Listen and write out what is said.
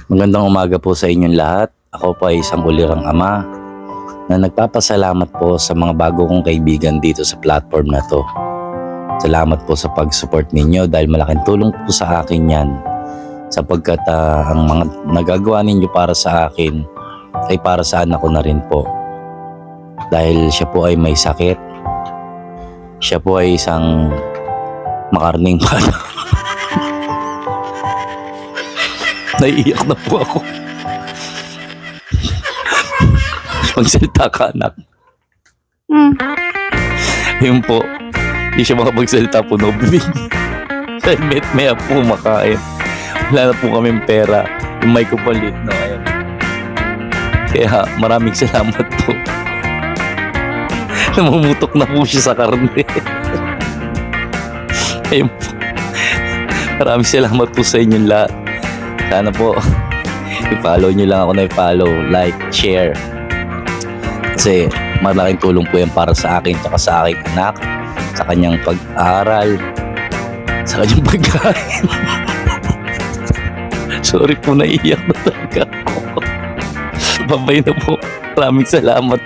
Magandang umaga po sa inyong lahat. Ako po ay isang ulirang ama na nagpapasalamat po sa mga bago kong kaibigan dito sa platform na to. Salamat po sa pag-support ninyo dahil malaking tulong po sa akin yan. Sapagkat ang mga nagagawa ninyo para sa akin ay para sa anak ko na rin po. Dahil siya po ay may sakit. Siya po ay isang makarning bata. Naiiyak na po ako. Magsalita ka, anak. Yun po. Hindi siya makapagsalita po, no bibig. Dahil may po makain. Wala na po kaming pera. Yung mic ko po lit na ngayon. Kaya maraming salamat po. Namumutok na po siya sa karne. Ayun po. Maraming salamat po sa inyong lahat. Sana po i-follow nyo lang ako na i-follow, like, share. Kasi malaking tulong po yan para sa akin at sa aking anak, sa kanyang pag-aaral, sa kanyang pagkain. Sorry po, naiiyak na talaga ako. Babay na po. Maraming salamat.